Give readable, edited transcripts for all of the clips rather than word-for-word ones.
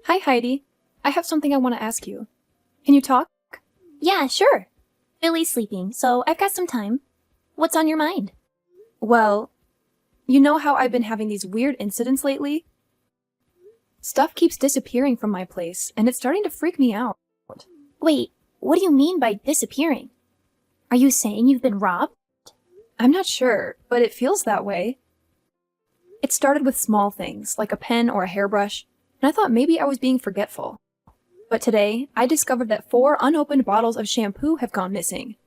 Hi, Heidi. I have something I want to ask you. Can you talk? Yeah, sure. Billy's sleeping, so I've got some time. What's on your mind? Well, you know how I've been having these weird incidents lately? Stuff keeps disappearing from my place, and it's starting to freak me out. Wait, what do you mean by disappearing? Are you saying you've been robbed? I'm not sure, but it feels that way. It started with small things, like a pen or a hairbrush, and I thought maybe I was being forgetful. But today, I discovered that 4 unopened bottles of shampoo have gone missing.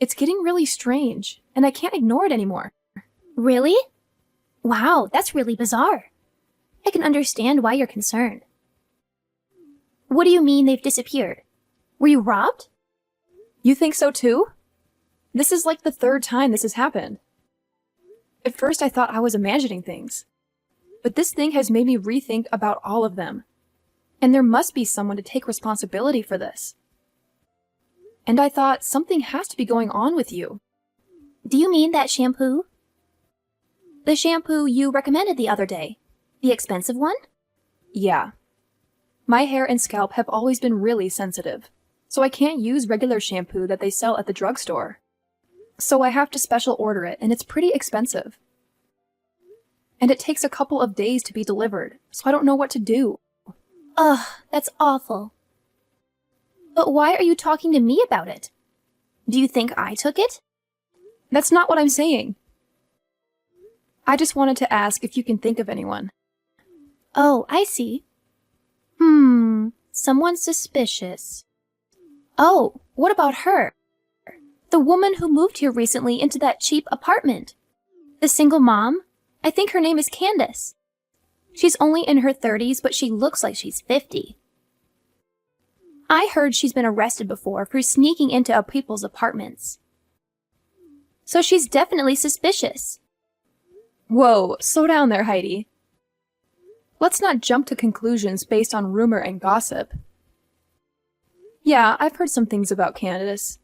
It's getting really strange, and I can't ignore it anymore. Really? Wow, that's really bizarre. I can understand why you're concerned. What do you mean they've disappeared? Were you robbed? You think so too? This is like the 3rd time this has happened. At first I thought I was imagining things, but this thing has made me rethink about all of them. And there must be someone to take responsibility for this. And I thought something has to be going on with you. Do you mean that shampoo? The shampoo you recommended the other day? The expensive one? Yeah. My hair and scalp have always been really sensitive, so I can't use regular shampoo that they sell at the drugstore. So I have to special order it, and it's pretty expensive. And it takes a couple of days to be delivered, so I don't know what to do. Ugh, that's awful. But why are you talking to me about it? Do you think I took it? That's not what I'm saying. I just wanted to ask if you can think of anyone. Oh, I see. Someone suspicious. Oh, what about her? The woman who moved here recently into that cheap apartment. The single mom? I think her name is Candace. She's only in her 30s, but she looks like she's 50. I heard she's been arrested before for sneaking into people's apartments. So she's definitely suspicious. Whoa, slow down there, Heidi. Let's not jump to conclusions based on rumor and gossip. Yeah, I've heard some things about Candace.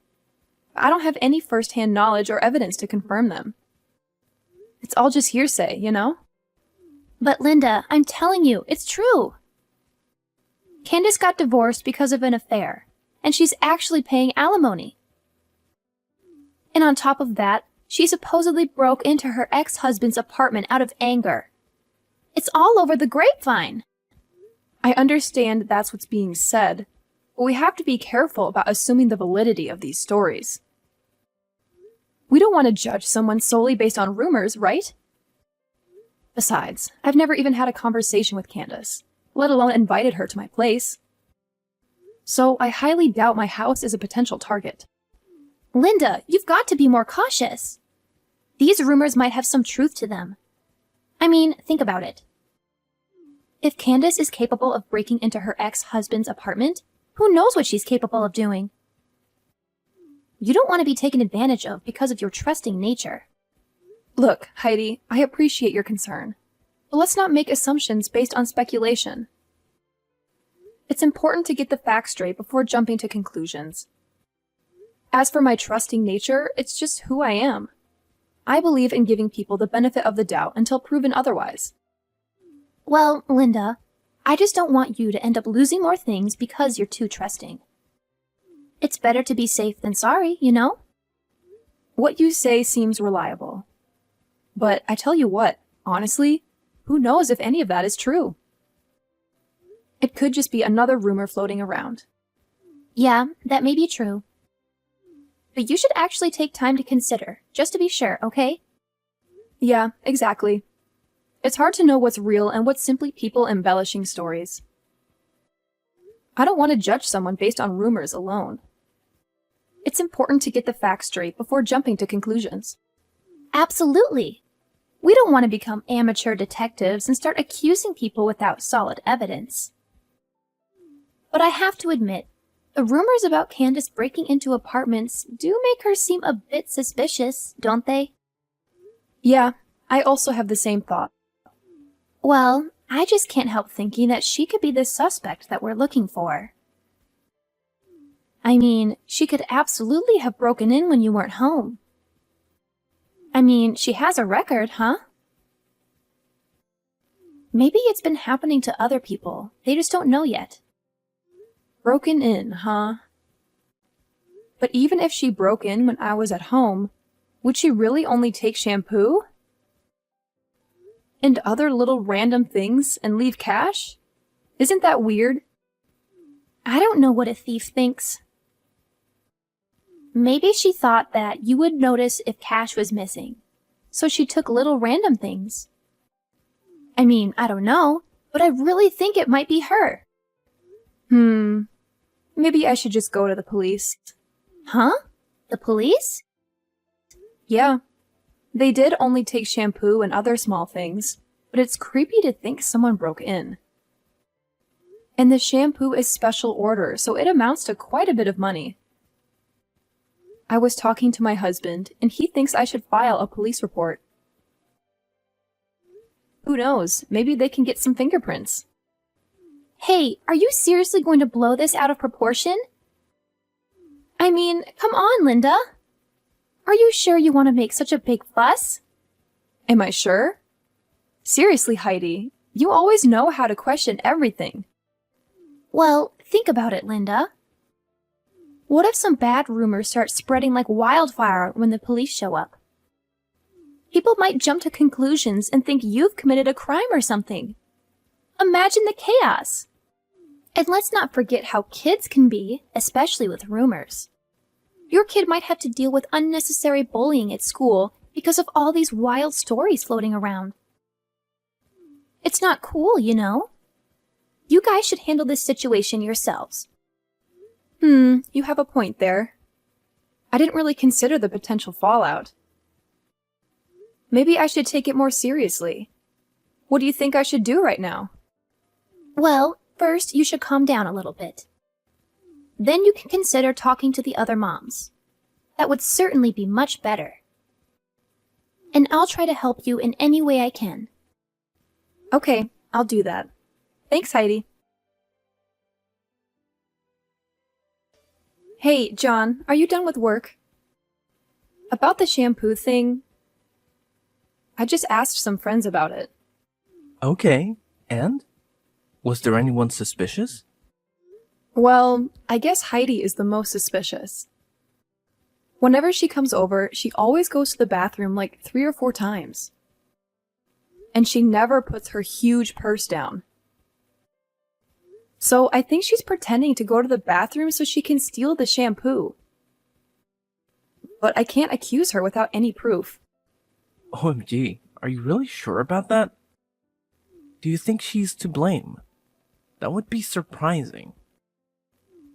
I don't have any first-hand knowledge or evidence to confirm them. It's all just hearsay, you know? But Linda, I'm telling you, it's true. Candace got divorced because of an affair, and she's actually paying alimony. And on top of that, she supposedly broke into her ex-husband's apartment out of anger. It's all over the grapevine. I understand that's what's being said, but we have to be careful about assuming the validity of these stories. We don't want to judge someone solely based on rumors, right? Besides, I've never even had a conversation with Candace, let alone invited her to my place. So I highly doubt my house is a potential target. Linda, you've got to be more cautious. These rumors might have some truth to them. I mean, think about it. If Candace is capable of breaking into her ex-husband's apartment, who knows what she's capable of doing? You don't want to be taken advantage of because of your trusting nature. Look, Heidi, I appreciate your concern, but let's not make assumptions based on speculation. It's important to get the facts straight before jumping to conclusions. As for my trusting nature, it's just who I am. I believe in giving people the benefit of the doubt until proven otherwise. Well, Linda, I just don't want you to end up losing more things because you're too trusting. It's better to be safe than sorry, you know? What you say seems reliable. But I tell you what, honestly, who knows if any of that is true? It could just be another rumor floating around. Yeah, that may be true. But you should actually take time to consider, just to be sure, okay? Yeah, exactly. It's hard to know what's real and what's simply people embellishing stories. I don't want to judge someone based on rumors alone. It's important to get the facts straight before jumping to conclusions. Absolutely. We don't want to become amateur detectives and start accusing people without solid evidence. But I have to admit, the rumors about Candace breaking into apartments do make her seem a bit suspicious, don't they? Yeah, I also have the same thought. Well, I just can't help thinking that she could be the suspect that we're looking for. I mean, she could absolutely have broken in when you weren't home. I mean, she has a record, huh? Maybe it's been happening to other people. They just don't know yet. Broken in, huh? But even if she broke in when I was at home, would she really only take shampoo? And other little random things and leave cash? Isn't that weird? I don't know what a thief thinks. Maybe she thought that you would notice if cash was missing, so she took little random things. I mean, I don't know, but I really think it might be her. Maybe I should just go to the police. Huh? The police? Yeah. They did only take shampoo and other small things, but it's creepy to think someone broke in. And the shampoo is special order, so it amounts to quite a bit of money. I was talking to my husband, and he thinks I should file a police report. Who knows? Maybe they can get some fingerprints. Hey, are you seriously going to blow this out of proportion? I mean, come on, Linda. Are you sure you want to make such a big fuss? Am I sure? Seriously, Heidi, you always know how to question everything. Well, think about it, Linda. What if some bad rumors start spreading like wildfire when the police show up? People might jump to conclusions and think you've committed a crime or something. Imagine the chaos. And let's not forget how kids can be, especially with rumors. Your kid might have to deal with unnecessary bullying at school because of all these wild stories floating around. It's not cool, you know. You guys should handle this situation yourselves. You have a point there. I didn't really consider the potential fallout. Maybe I should take it more seriously. What do you think I should do right now? Well, first you should calm down a little bit. Then you can consider talking to the other moms. That would certainly be much better. And I'll try to help you in any way I can. Okay, I'll do that. Thanks, Heidi. Hey, John, are you done with work? About the shampoo thing, I just asked some friends about it. Okay, and? Was there anyone suspicious? Well, I guess Heidi is the most suspicious. Whenever she comes over, she always goes to the bathroom like 3 or 4 times. And she never puts her huge purse down. So I think she's pretending to go to the bathroom so she can steal the shampoo. But I can't accuse her without any proof. OMG, are you really sure about that? Do you think she's to blame? That would be surprising.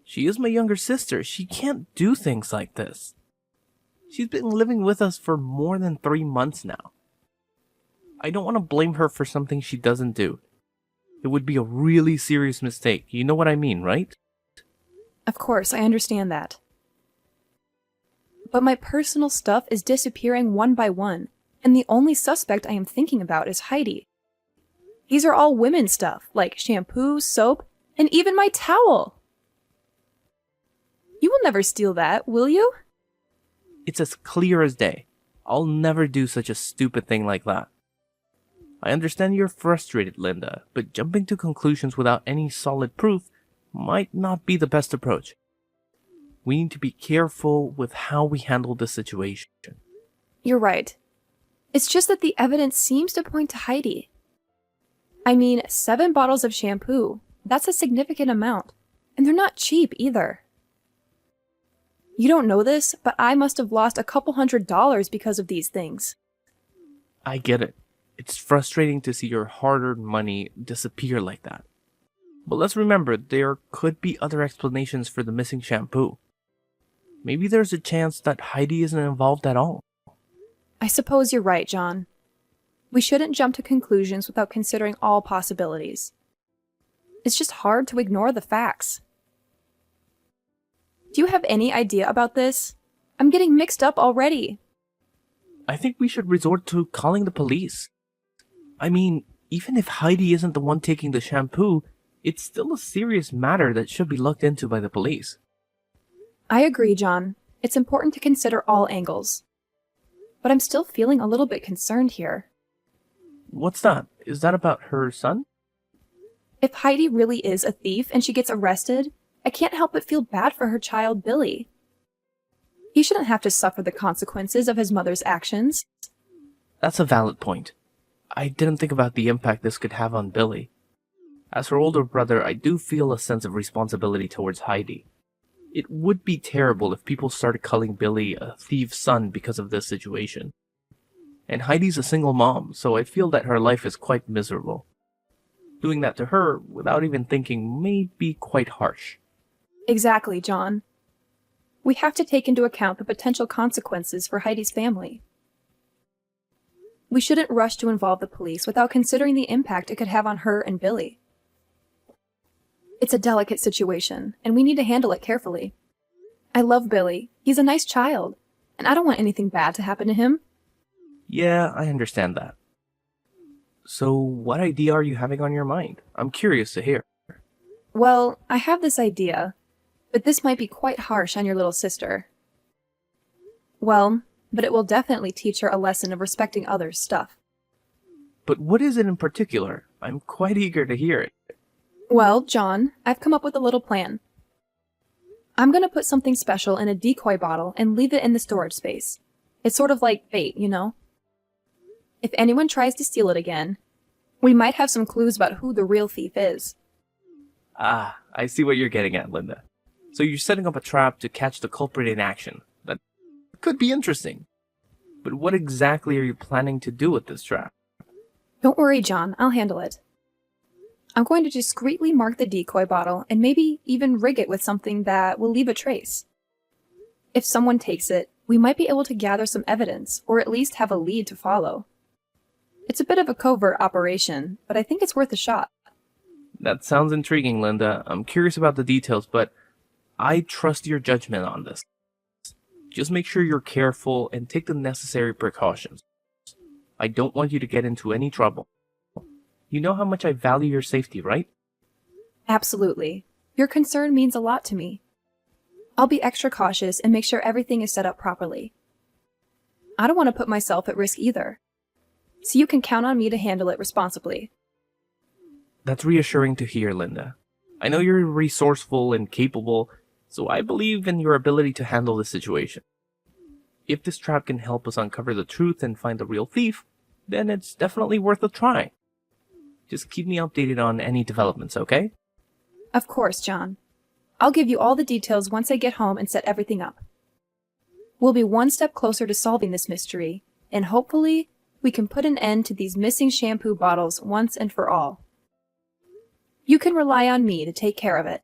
She is my younger sister. She can't do things like this. She's been living with us for more than 3 months now. I don't want to blame her for something she doesn't do. It would be a really serious mistake. You know what I mean, right? Of course, I understand that. But my personal stuff is disappearing one by one, and the only suspect I am thinking about is Heidi. These are all women's stuff, like shampoo, soap, and even my towel. You will never steal that, will you? It's as clear as day. I'll never do such a stupid thing like that. I understand you're frustrated, Linda, but jumping to conclusions without any solid proof might not be the best approach. We need to be careful with how we handle the situation. You're right. It's just that the evidence seems to point to Heidi. I mean, 7 bottles of shampoo. That's a significant amount. And they're not cheap either. You don't know this, but I must have lost a couple $100 because of these things. I get it. It's frustrating to see your hard-earned money disappear like that. But let's remember, there could be other explanations for the missing shampoo. Maybe there's a chance that Heidi isn't involved at all. I suppose you're right, John. We shouldn't jump to conclusions without considering all possibilities. It's just hard to ignore the facts. Do you have any idea about this? I'm getting mixed up already. I think we should resort to calling the police. I mean, even if Heidi isn't the one taking the shampoo, it's still a serious matter that should be looked into by the police. I agree, John. It's important to consider all angles. But I'm still feeling a little bit concerned here. What's that? Is that about her son? If Heidi really is a thief and she gets arrested, I can't help but feel bad for her child, Billy. He shouldn't have to suffer the consequences of his mother's actions. That's a valid point. I didn't think about the impact this could have on Billy. As her older brother, I do feel a sense of responsibility towards Heidi. It would be terrible if people started calling Billy a thief's son because of this situation. And Heidi's a single mom, so I feel that her life is quite miserable. Doing that to her without even thinking may be quite harsh. Exactly, John. We have to take into account the potential consequences for Heidi's family. We shouldn't rush to involve the police without considering the impact it could have on her and Billy. It's a delicate situation, and we need to handle it carefully. I love Billy. He's a nice child, and I don't want anything bad to happen to him. Yeah, I understand that. So, what idea are you having on your mind? I'm curious to hear. Well, I have this idea, but this might be quite harsh on your little sister. Well, but it will definitely teach her a lesson of respecting others' stuff. But what is it in particular? I'm quite eager to hear it. Well, John, I've come up with a little plan. I'm going to put something special in a decoy bottle and leave it in the storage space. It's sort of like bait, you know? If anyone tries to steal it again, we might have some clues about who the real thief is. Ah, I see what you're getting at, Linda. So you're setting up a trap to catch the culprit in action. That could be interesting. But what exactly are you planning to do with this trap? Don't worry, John, I'll handle it. I'm going to discreetly mark the decoy bottle and maybe even rig it with something that will leave a trace. If someone takes it, we might be able to gather some evidence, or at least have a lead to follow. It's a bit of a covert operation, but I think it's worth a shot. That sounds intriguing, Linda. I'm curious about the details, but I trust your judgment on this. Just make sure you're careful and take the necessary precautions. I don't want you to get into any trouble. You know how much I value your safety, right? Absolutely. Your concern means a lot to me. I'll be extra cautious and make sure everything is set up properly. I don't want to put myself at risk either, so you can count on me to handle it responsibly. That's reassuring to hear, Linda. I know you're resourceful and capable, so I believe in your ability to handle the situation. If this trap can help us uncover the truth and find the real thief, then it's definitely worth a try. Just keep me updated on any developments, okay? Of course, John. I'll give you all the details once I get home and set everything up. We'll be one step closer to solving this mystery, and hopefully, we can put an end to these missing shampoo bottles once and for all. You can rely on me to take care of it.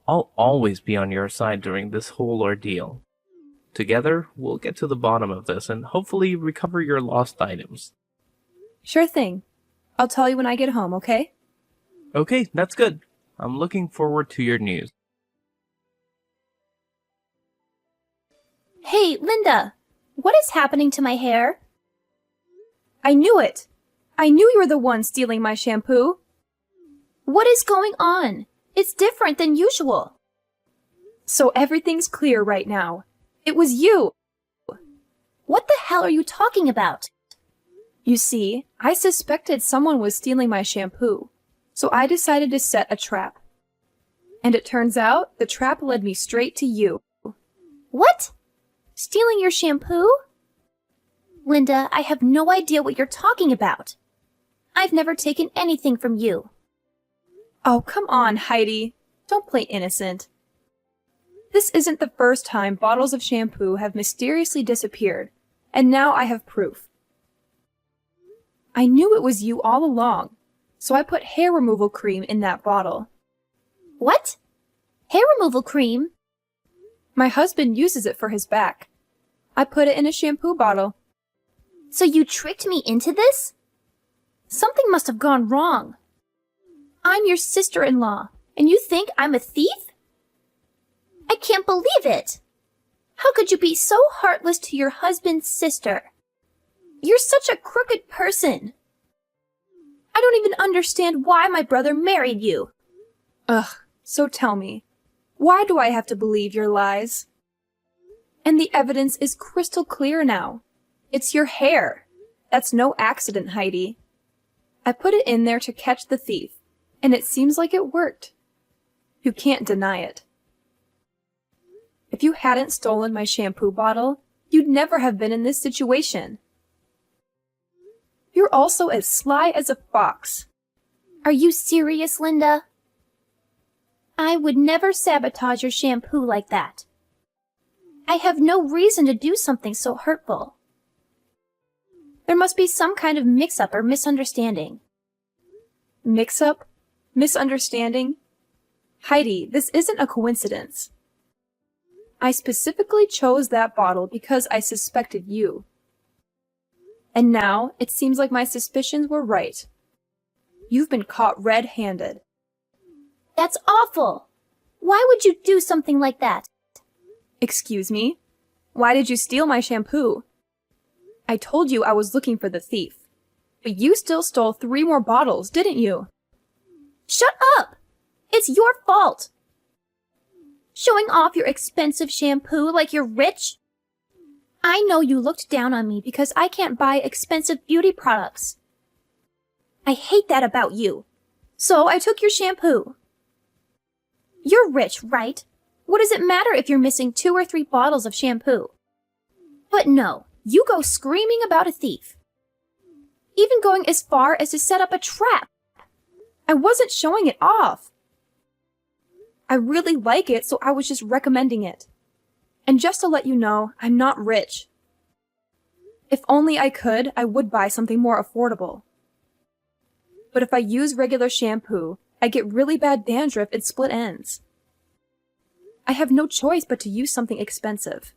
I'll always be on your side during this whole ordeal. Together, we'll get to the bottom of this and hopefully recover your lost items. Sure thing. I'll tell you when I get home, okay? Okay, that's good. I'm looking forward to your news. Hey, Linda! What is happening to my hair? I knew it! I knew you were the one stealing my shampoo! What is going on? It's different than usual. So everything's clear right now. It was you! What the hell are you talking about? You see, I suspected someone was stealing my shampoo, so I decided to set a trap. And it turns out the trap led me straight to you. What? Stealing your shampoo? Linda, I have no idea what you're talking about. I've never taken anything from you. Oh, come on, Heidi. Don't play innocent. This isn't the first time bottles of shampoo have mysteriously disappeared, and now I have proof. I knew it was you all along, so I put hair removal cream in that bottle. What? Hair removal cream? My husband uses it for his back. I put it in a shampoo bottle. So you tricked me into this? Something must have gone wrong. I'm your sister-in-law, and you think I'm a thief? I can't believe it! How could you be so heartless to your husband's sister? You're such a crooked person. I don't even understand why my brother married you. Ugh, so tell me, why do I have to believe your lies? And the evidence is crystal clear now. It's your hair. That's no accident, Heidi. I put it in there to catch the thief, and it seems like it worked. You can't deny it. If you hadn't stolen my shampoo bottle, you'd never have been in this situation. You're also as sly as a fox. Are you serious, Linda? I would never sabotage your shampoo like that. I have no reason to do something so hurtful. There must be some kind of mix-up or misunderstanding. Mix-up? Misunderstanding? Heidi, this isn't a coincidence. I specifically chose that bottle because I suspected you. And now, it seems like my suspicions were right. You've been caught red-handed. That's awful! Why would you do something like that? Excuse me? Why did you steal my shampoo? I told you I was looking for the thief. But you still stole 3 more bottles, didn't you? Shut up! It's your fault! Showing off your expensive shampoo like you're rich? I know you looked down on me because I can't buy expensive beauty products. I hate that about you. So I took your shampoo. You're rich, right? What does it matter if you're missing 2 or 3 bottles of shampoo? But no, you go screaming about a thief. Even going as far as to set up a trap. I wasn't showing it off. I really like it, so I was just recommending it. And just to let you know, I'm not rich. If only I could, I would buy something more affordable. But if I use regular shampoo, I get really bad dandruff and split ends. I have no choice but to use something expensive.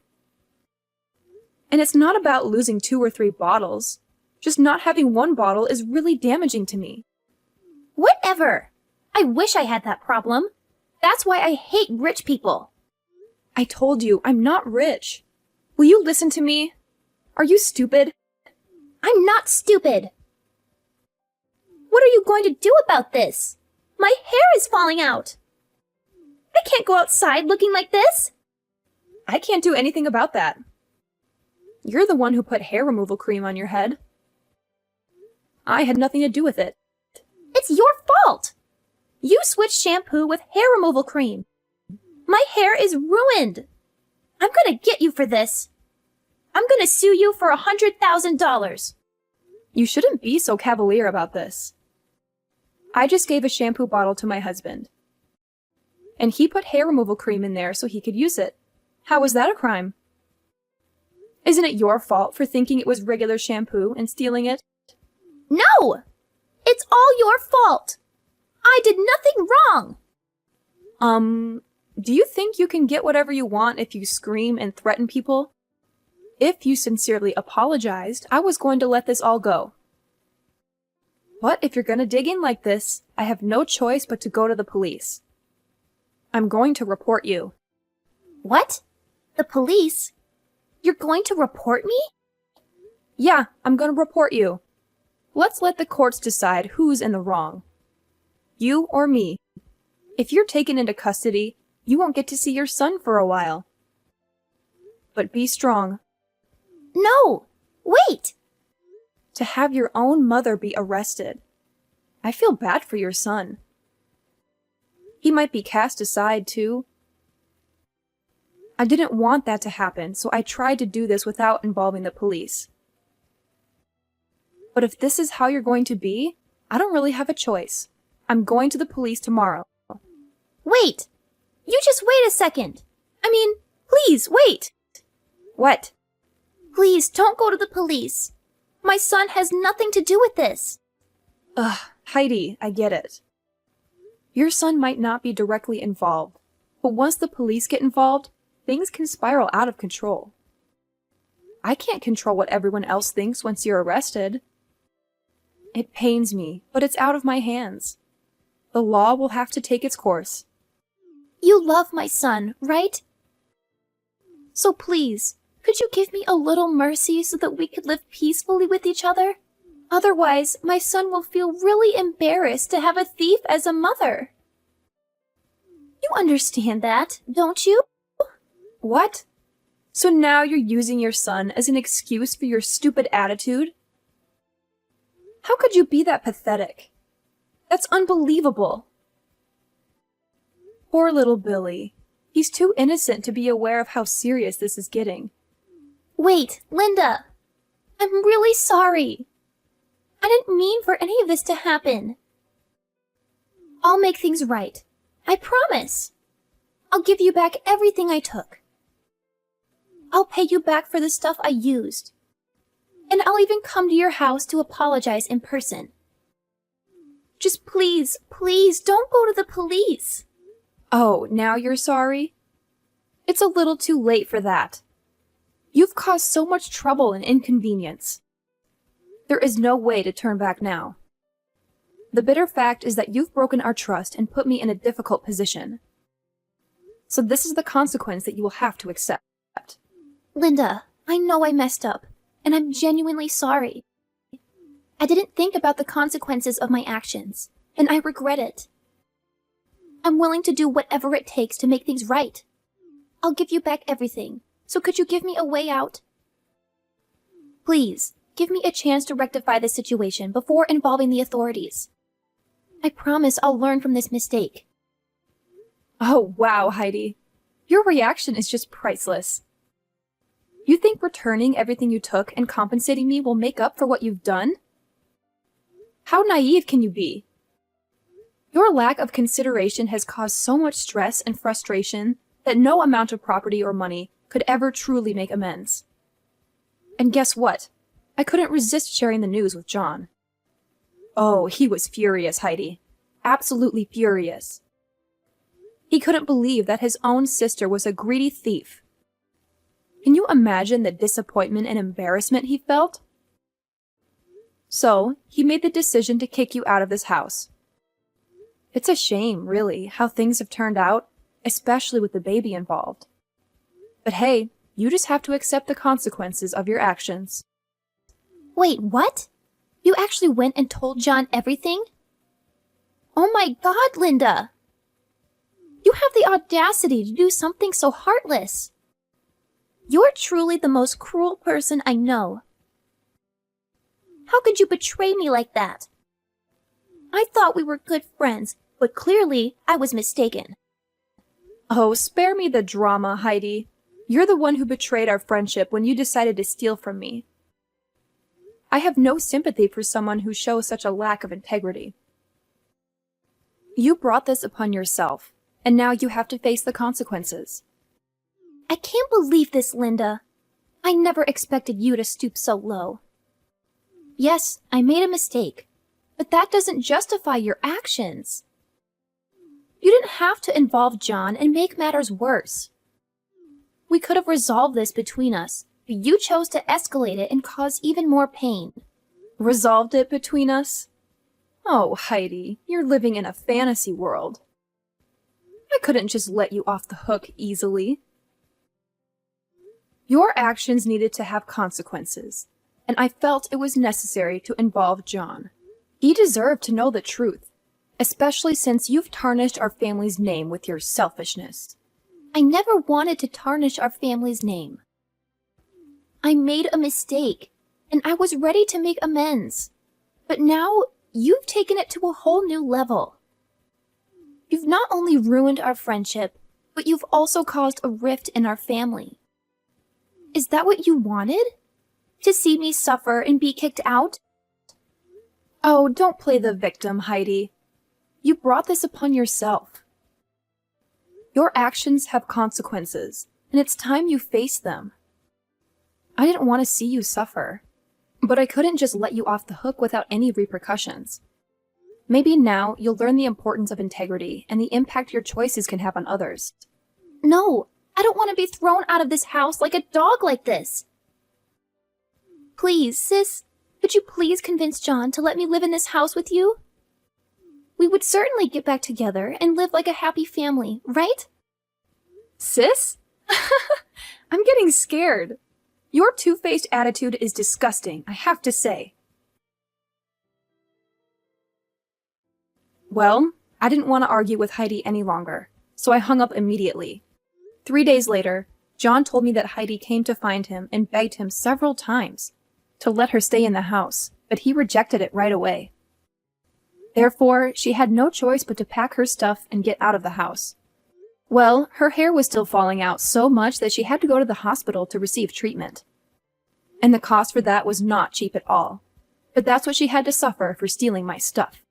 And it's not about losing 2 or 3 bottles. Just not having 1 bottle is really damaging to me. Whatever! I wish I had that problem. That's why I hate rich people. I told you, I'm not rich. Will you listen to me? Are you stupid? I'm not stupid. What are you going to do about this? My hair is falling out. I can't go outside looking like this. I can't do anything about that. You're the one who put hair removal cream on your head. I had nothing to do with it. It's your fault. You switched shampoo with hair removal cream. My hair is ruined. I'm gonna get you for this. I'm gonna sue you for $100,000. You shouldn't be so cavalier about this. I just gave a shampoo bottle to my husband. And he put hair removal cream in there so he could use it. How was that a crime? Isn't it your fault for thinking it was regular shampoo and stealing it? No! It's all your fault. I did nothing wrong. Do you think you can get whatever you want if you scream and threaten people? If you sincerely apologized, I was going to let this all go. But if you're gonna dig in like this, I have no choice but to go to the police. I'm going to report you. What? The police? You're going to report me? Yeah, I'm gonna report you. Let's let the courts decide who's in the wrong. You or me. If you're taken into custody, you won't get to see your son for a while. But be strong. No! Wait! To have your own mother be arrested. I feel bad for your son. He might be cast aside, too. I didn't want that to happen, so I tried to do this without involving the police. But if this is how you're going to be, I don't really have a choice. I'm going to the police tomorrow. Wait! You just wait a second. I mean, please, wait! What? Please, don't go to the police. My son has nothing to do with this. Ugh, Heidi, I get it. Your son might not be directly involved, but once the police get involved, things can spiral out of control. I can't control what everyone else thinks once you're arrested. It pains me, but it's out of my hands. The law will have to take its course. You love my son, right? So please, could you give me a little mercy so that we could live peacefully with each other? Otherwise, my son will feel really embarrassed to have a thief as a mother. You understand that, don't you? What? So now you're using your son as an excuse for your stupid attitude? How could you be that pathetic? That's unbelievable. Poor little Billy. He's too innocent to be aware of how serious this is getting. Wait, Linda! I'm really sorry. I didn't mean for any of this to happen. I'll make things right. I promise. I'll give you back everything I took. I'll pay you back for the stuff I used. And I'll even come to your house to apologize in person. Just please, please don't go to the police. Oh, now you're sorry? It's a little too late for that. You've caused so much trouble and inconvenience. There is no way to turn back now. The bitter fact is that you've broken our trust and put me in a difficult position. So this is the consequence that you will have to accept. Linda, I know I messed up, and I'm genuinely sorry. I didn't think about the consequences of my actions, and I regret it. I'm willing to do whatever it takes to make things right. I'll give you back everything, so could you give me a way out? Please, give me a chance to rectify this situation before involving the authorities. I promise I'll learn from this mistake. Oh, wow, Heidi. Your reaction is just priceless. You think returning everything you took and compensating me will make up for what you've done? How naive can you be? Your lack of consideration has caused so much stress and frustration that no amount of property or money could ever truly make amends. And guess what? I couldn't resist sharing the news with John. Oh, he was furious, Heidi. Absolutely furious. He couldn't believe that his own sister was a greedy thief. Can you imagine the disappointment and embarrassment he felt? So, he made the decision to kick you out of this house. It's a shame, really, how things have turned out, especially with the baby involved. But hey, you just have to accept the consequences of your actions. Wait, what? You actually went and told John everything? Oh my God, Linda! You have the audacity to do something so heartless. You're truly the most cruel person I know. How could you betray me like that? I thought we were good friends, but clearly I was mistaken. Oh, spare me the drama, Heidi. You're the one who betrayed our friendship when you decided to steal from me. I have no sympathy for someone who shows such a lack of integrity. You brought this upon yourself, and now you have to face the consequences. I can't believe this, Linda. I never expected you to stoop so low. Yes, I made a mistake, but that doesn't justify your actions. You didn't have to involve John and make matters worse. We could have resolved this between us, but you chose to escalate it and cause even more pain. Resolved it between us? Oh, Heidi, you're living in a fantasy world. I couldn't just let you off the hook easily. Your actions needed to have consequences, and I felt it was necessary to involve John. He deserved to know the truth, especially since you've tarnished our family's name with your selfishness. I never wanted to tarnish our family's name. I made a mistake, and I was ready to make amends. But now, you've taken it to a whole new level. You've not only ruined our friendship, but you've also caused a rift in our family. Is that what you wanted? To see me suffer and be kicked out? Oh, don't play the victim, Heidi. You brought this upon yourself. Your actions have consequences, and it's time you face them. I didn't want to see you suffer, but I couldn't just let you off the hook without any repercussions. Maybe now you'll learn the importance of integrity and the impact your choices can have on others. No, I don't want to be thrown out of this house like a dog like this. Please, sis, could you please convince John to let me live in this house with you? We would certainly get back together and live like a happy family, right? Sis? I'm getting scared. Your two-faced attitude is disgusting, I have to say. Well, I didn't want to argue with Heidi any longer, so I hung up immediately. 3 days later, John told me that Heidi came to find him and begged him several times to let her stay in the house, but he rejected it right away. Therefore, she had no choice but to pack her stuff and get out of the house. Well, her hair was still falling out so much that she had to go to the hospital to receive treatment. And the cost for that was not cheap at all. But that's what she had to suffer for stealing my stuff.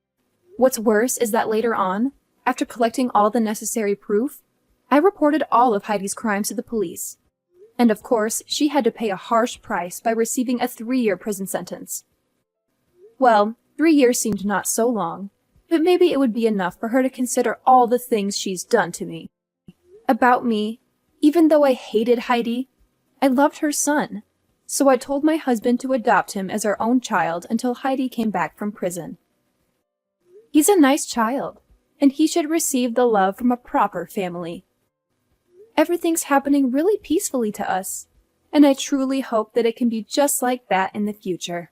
What's worse is that later on, after collecting all the necessary proof, I reported all of Heidi's crimes to the police. And of course, she had to pay a harsh price by receiving a 3-year prison sentence. Well, 3 years seemed not so long, but maybe it would be enough for her to consider all the things she's done to me. About me, even though I hated Heidi, I loved her son, so I told my husband to adopt him as our own child until Heidi came back from prison. He's a nice child, and he should receive the love from a proper family. Everything's happening really peacefully to us, and I truly hope that it can be just like that in the future.